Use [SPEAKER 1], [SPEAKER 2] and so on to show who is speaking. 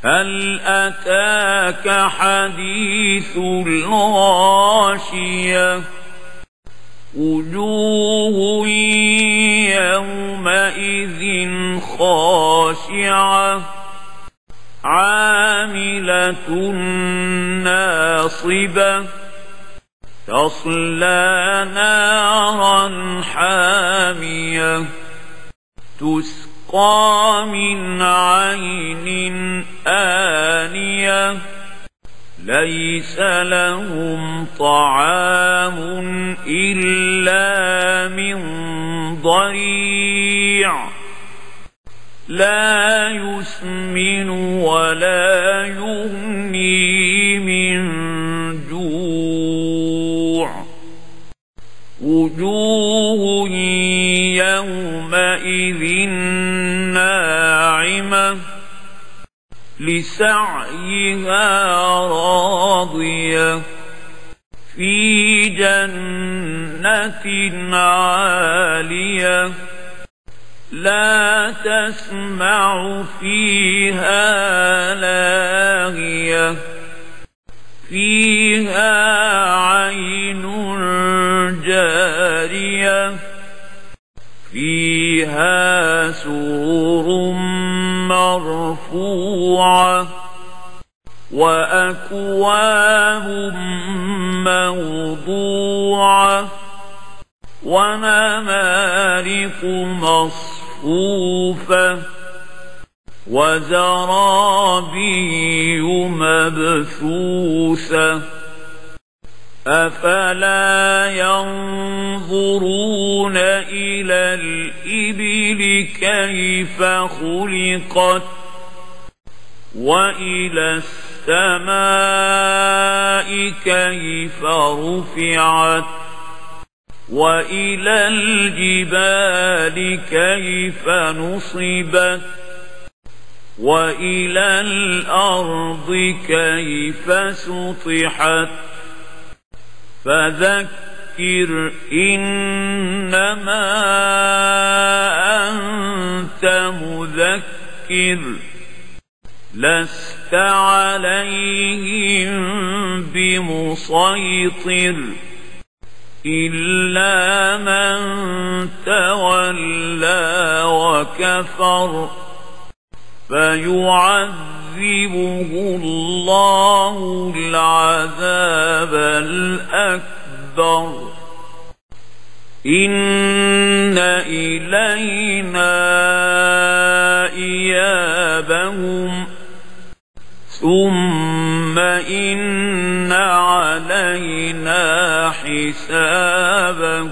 [SPEAKER 1] هل أتاك حديث الغاشية وجوه يومئذ خاشعة عاملة ناصبة تصلى نارا حامية تسقى من عين آنية ليس لهم طعام إلا من ضريع لا يسمن ولا يغني من جوع وجوه يومئذ ناعمة لسعيها راضية في جنة عالية لا تسمع فيها لاغية فيها عين جارية فيها سرر مرفوعة وأكواب موضوعة ونمارق مصفوفة وزرابي مبثوثة أفلا ينظرون إلى الإبل كيف خلقت وإلى السماء كيف رفعت وإلى الجبال كيف نصبت وإلى الأرض كيف سطحت فذكر إنما أنت مذكر لست عليهم بمسيطر إلا من تولى وكفر فيعذبه الله العذاب الأكبر إن إلينا إيابهم ثم إن علينا حسابهم.